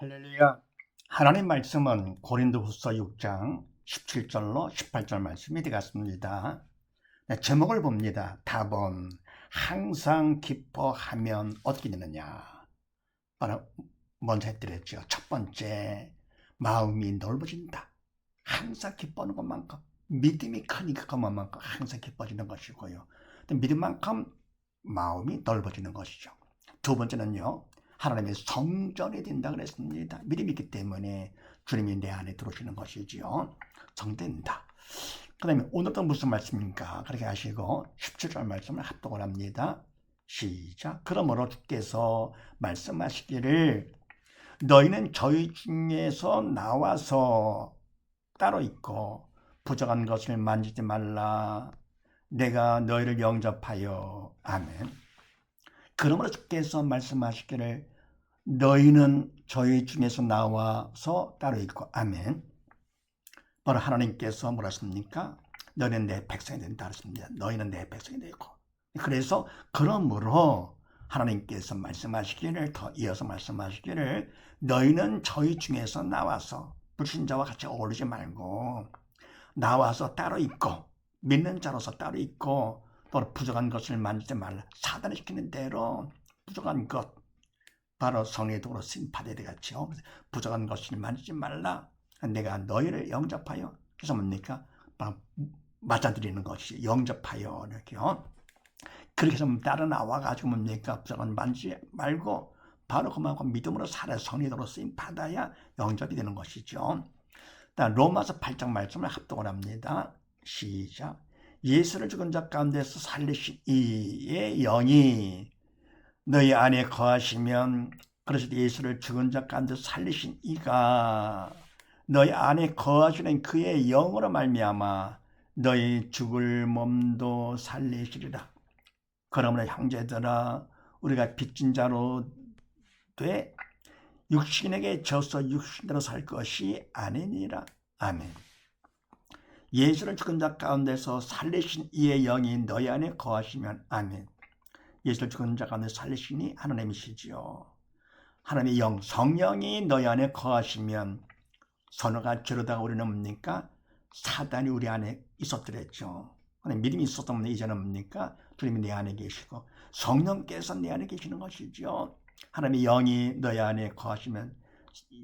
할렐루야. 하나님 말씀은 고린도후서 6장 17절로 18절 말씀이 되겠습니다. 제목을 봅니다. 답은 항상 기뻐하면 어떻게 되느냐. 바로 먼저 해드렸죠. 첫 번째, 마음이 넓어진다. 항상 기뻐하는 것만큼 믿음이 크니까 그만큼 항상 기뻐지는 것이고요. 믿음만큼 마음이 넓어지는 것이죠. 두 번째는요, 하나님의 성전이 된다 그랬습니다. 믿음이 있기 때문에 주님이 내 안에 들어오시는 것이지요. 성된다. 그 다음에 오늘도 무슨 말씀입니까? 그렇게 하시고 17절 말씀을 합독을 합니다. 시작. 그러므로 주께서 말씀하시기를 너희는 저희 중에서 나와서 따로 있고 부족한 것을 만지지 말라. 내가 너희를 영접하여. 아멘. 그러므로 주께서 말씀하시기를 너희는 저희 중에서 나와서 따로 있고. 아멘. 바로 하나님께서 뭐라 했습니까? 너희는 내 백성이 된다 했습니다. 너희는 내 백성이 되고. 그래서 그러므로 하나님께서 말씀하시기를 더 이어서 말씀하시기를 너희는 저희 중에서 나와서 불신자와 같이 어울리지 말고 나와서 따로 있고 믿는 자로서 따로 있고 또 부족한 것을 만지지 말라. 사단이 시키는 대로 부족한 것 바로 성의도로 심판이 되겠죠. 부족한 것을 만지지 말라. 내가 너희를 영접하여. 그래서 뭡니까? 맞아들이는 것이 영접하여 이렇게요. 그렇게 해서 따라 나와가지고 뭡니까? 부족한 만지지 말고 바로 그만큼 믿음으로 살아 성의도로 쓰임 받아야 영접이 되는 것이죠. 로마서 8장 말씀을 합독을 합니다. 시작. 예수를 죽은 자 가운데서 살리신 이의 영이 너희 안에 거하시면, 그래서 예수를 죽은 자 가운데서 살리신 이가 너희 안에 거하시는 그의 영으로 말미암아 너희 죽을 몸도 살리시리라. 그러므로 형제들아, 우리가 빚진 자로 돼 육신에게 져서 육신대로 살 것이 아니니라. 아멘. 예수를 죽은 자 가운데서 살리신 이의 영이 너희 안에 거하시면. 아멘. 예수를 죽은 자 가운데 살리시니 하나님이시지요. 하나님의 영, 성령이 너희 안에 거하시면 선어가 저러다가 우리는 뭡니까? 사단이 우리 안에 있었더랬죠. 믿음이 있었던 이제는 뭡니까? 주님이 내 안에 계시고 성령께서 내 안에 계시는 것이죠. 하나님의 영이 너희 안에 거하시면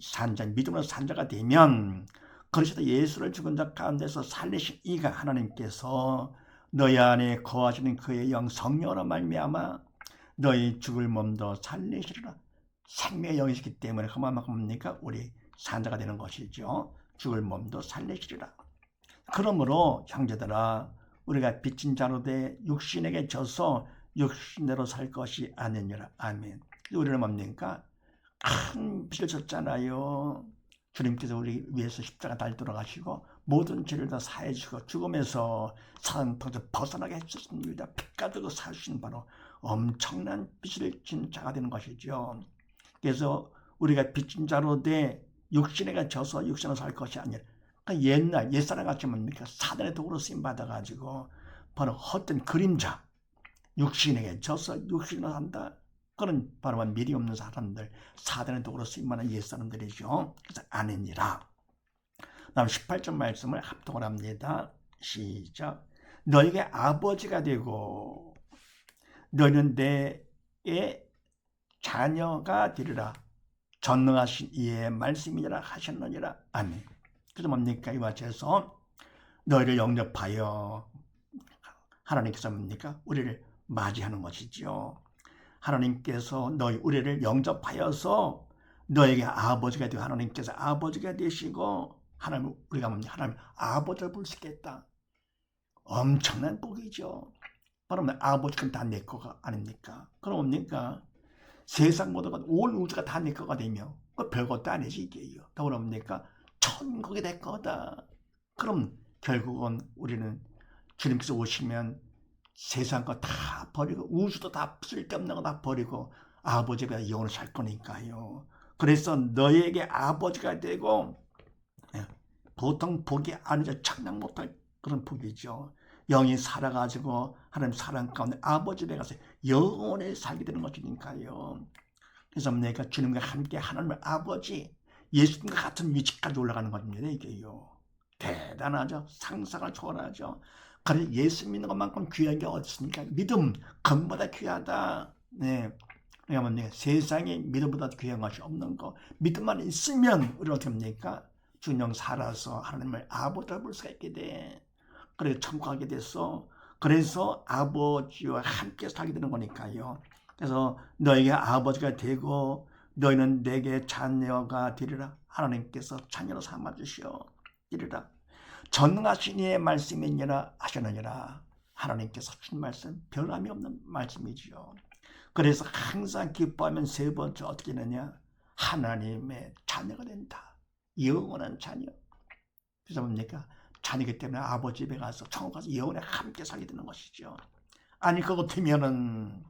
산자, 믿음으로 산자가 되면, 그리스도 예수를 죽은 자 가운데서 살리신 이가 하나님께서 너희 안에 거하시는 그의 영 성령으로 말미암아 너희 죽을 몸도 살리시리라. 생명의 영이시기 때문에 그만큼 뭡니까? 우리 산자가 되는 것이죠. 죽을 몸도 살리시리라. 그러므로 형제들아, 우리가 빚진 자로 돼 육신에게 져서 육신대로 살 것이 아니니라. 아멘. 우리는 뭡니까? 큰 빚을 졌잖아요. 주님께서 우리 위해서 십자가 달 돌아가시고 모든 죄를 다 사해 주시고 죽음에서 사단 통해서 벗어나게 해주셨습니다. 빚 가지고 사신 바로 엄청난 빚을 진 자가 되는 것이죠. 그래서 우리가 빚진 자로 돼 육신에게 져서 육신으로 살 것이 아니라, 그러니까 옛날 옛사람 같이 뭡니까? 사단의 도구로 쓰임 받아가지고 바로 헛된 그림자, 육신에게 져서 육신으로 산다. 그런 바로 미리 없는 사람들, 사단의 도구로 쓰임받는 옛사람들이죠. 그래서 아니니라. 다음 18절 말씀을 합독을 합니다. 시작. 너에게 아버지가 되고 너희는 내의 자녀가 되리라. 전능하신 이의 말씀이라 하셨느니라. 아멘. 그래서 뭡니까? 이와 같아서 너희를 영접하여 하나님께서 뭡니까? 우리를 맞이하는 것이죠. 하나님께서 우리를 영접하여서 너에게 아버지가 되고 하나님께서 아버지가 되시고 우리가 뭡니까? 하나님 아버지를 볼 수 있겠다. 엄청난 복이죠. 그러면 아버지는 다 내 거가 아닙니까? 그럼 뭡니까? 세상 모든 것, 온 우주가 다 내 거가 되며 별것도 아니지 이게요. 더불어 뭡니까? 천국이 내 거다. 그럼 결국은 우리는 주님께서 오시면 세상 거 다 버리고 우주도 다 쓸데없는 거 다 버리고 아버지가 영원히 살 거니까요. 그래서 너에게 아버지가 되고, 보통 복이 아니죠. 청량 못할 그런 복이죠. 영이 살아가지고 하나님 사랑 가운데 아버지 되어서 영원히 살게 되는 것이니까요. 그래서 내가 주님과 함께 하나님의 아버지 예수님과 같은 위치까지 올라가는 겁니다. 이게요. 대단하죠. 상상을 초월하죠. 그래 예수 믿는 것만큼 귀한 게 어디 있습니까? 믿음 금보다 귀하다. 네. 그러면 내가 세상에 믿음보다 귀한 것이 없는 거 믿음만 있으면 우리 어떻게 합니까? 준영 살아서 하나님을 아버지라 볼 수가 있게 돼. 그래 천국 가게 됐어. 그래서 아버지와 함께 살게 되는 거니까요. 그래서 너에게 아버지가 되고 너희는 내게 자녀가 되리라. 하나님께서 자녀로 삼아주시리라. 전능하신 이의 말씀이니라 하셨느니라. 하나님께서 주신 말씀 변함이 없는 말씀이지요. 그래서 항상 기뻐하면 세 번째 어떻게 되느냐? 하나님의 자녀가 된다. 영원한 자녀. 그래서 뭡니까? 자녀이기 때문에 아버지 집에 가서 천국 가서 영원히 함께 살게 되는 것이죠. 아니 그거 되면은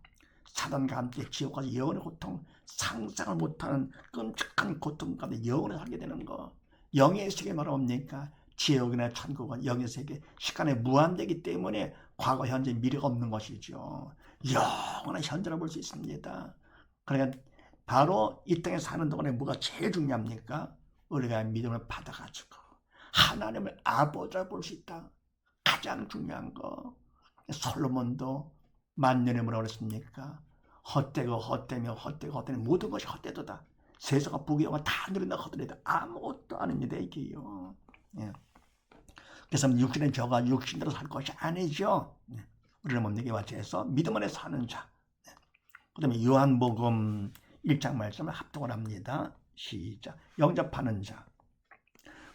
사단과 함께 지옥 가서 영원의 고통, 상상을 못하는 끔찍한 고통 가운데 영원히 살게 되는 거. 영의 세계 말하면 뭡니까? 지옥이나 천국은 영의 세계, 시간에 무한되기 때문에 과거, 현재, 미래가 없는 것이죠. 영원한 현재를 볼 수 있습니다. 그러니까 바로 이 땅에 사는 동안에 뭐가 제일 중요합니까? 우리가 믿음을 받아가지고 하나님을 아버지라 볼 수 있다. 가장 중요한 거. 솔로몬도 만년에 뭐라고 그랬습니까? 헛되고 헛되며 헛되고 헛되며 모든 것이 헛되도다. 세상과 부귀영화 다 누린다 하더라도 아무것도 아닙니다. 이게요. 예. 그래서 육신의 저가 육신대로 살 것이 아니죠. 예. 우리는 뭡니까? 와치에서 믿음 안에 사는 자. 예. 그 다음에 요한복음 1장 말씀을 합동을 합니다. 시작. 영접하는 자.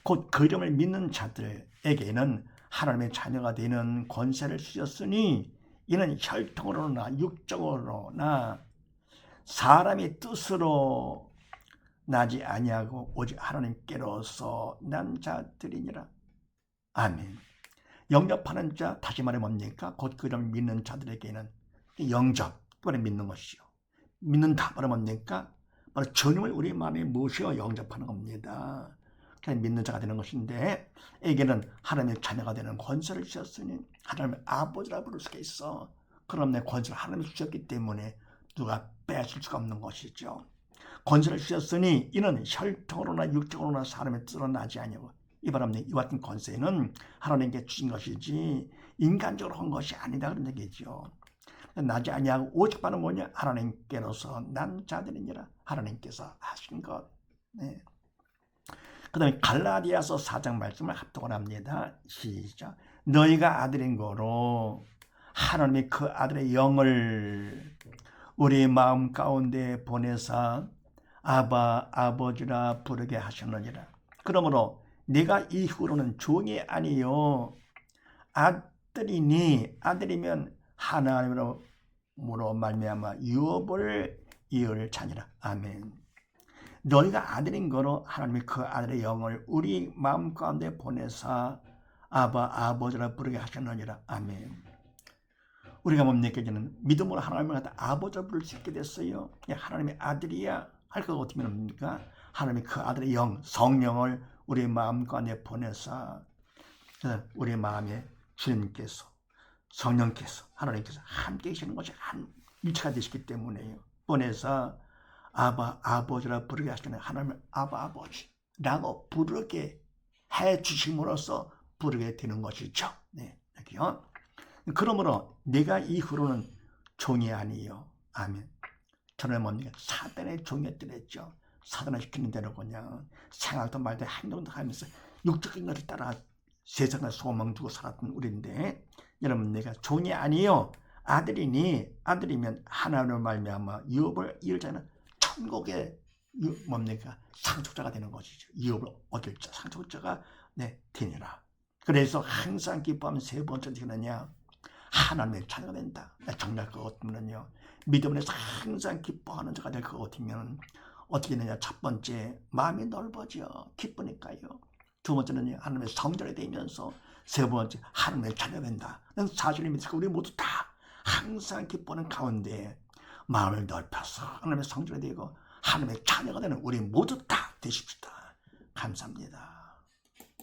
곧 그 이름을 믿는 자들에게는 하나님의 자녀가 되는 권세를 주셨으니 이는 혈통으로나 육적으로나 사람의 뜻으로 나지 아니하고 오직 하나님께로서 난 자들이니라. 아멘. 영접하는 자, 다시 말해 뭡니까? 곧 그 이름을 믿는 자들에게는 영접, 그걸 믿는 것이요. 믿는다 말은 뭡니까? 바로 주님을 우리 마음에 모셔 영접하는 겁니다. 그냥 믿는 자가 되는 것인데 에게는 하나님의 자녀가 되는 권세를 주셨으니 하나님의 아버지라 부를 수가 있어. 그럼 내 권세를 하나님이 주셨기 때문에 누가 빼앗을 수가 없는 것이죠. 권세를 주셨으니 이는 혈통으로나 육적으로나 사람의 뜻으로 나지 아니하고 이 바람에 이와 같은 권세는 하나님께 주신 것이지 인간적으로 한 것이 아니다 그런 얘기죠. 나지 아니하고 오직 바로 뭐냐? 하나님께로서 난 자들이니라. 하나님께서 하신 것. 네. 그 다음에 갈라디아서 4장 말씀을 합동을 합니다. 시작. 너희가 아들인 거로 하나님이 그 아들의 영을 우리 마음 가운데 보내사 아바 아버지라 부르게 하셨느니라. 그러므로 네가 이후로는 종이 아니요 아들이니 아들이면 하나님으로 말미암아 유업을 이을 자니라. 아멘. 너희가 아들인 거로 하나님이 그 아들의 영을 우리 마음 가운데 보내사 아바 아버지라 부르게 하셨느니라. 아멘. 우리가 뭡니까? 이제는 믿음으로 하나님을 갖다 아버지라 부를 수 있게 됐어요. 하나님의 아들이야 할 것 어떻게 합니까? 하나님이 그 아들의 영, 성령을 우리 마음 가운데 보내사 우리 마음에 주님께서 성령께서 하나님께서 함께 계시는 것이 한 일체가 되시기 때문에요. 보내사 아바 아버지라 부르게 하시는 하나님을 아바 아버지라고 부르게 해 주심으로써 부르게 되는 것이죠. 네, 여기요. 그러므로 내가 이후로는 종이 아니요. 아멘. 저는 뭡니까? 사단의 종이었더랬죠. 사단을 시키는 대로 그냥 생각도 말도 행동도 하면서 육적인 것을 따라 세상에 소망 두고 살았던 우리인데 여러분 내가 종이 아니요 아들이니 아들이면 하나님을 말미암아 유업을 이을 자는 천국의 뭡니까? 상속자가 되는 것이죠. 유업을 얻을 자, 상속자가 되니라. 그래서 항상 기뻐하면 세 번째 어떻게 되느냐? 하나님의 자녀가 된다. 정작 그거 같으면요. 믿음에서 항상 기뻐하는 자가 될 것 같으면 어떻게 되느냐? 첫 번째, 마음이 넓어져. 기쁘니까요. 두 번째는 하나님의 성전이 되면서 세 번째, 하나님의 자녀가 된다. 사실을 믿으니까 우리 모두 다 항상 기뻐하는 가운데 마음을 넓혀서 하나님의 성전이 되고 하나님의 자녀가 되는 우리 모두 다 되십시다. 감사합니다.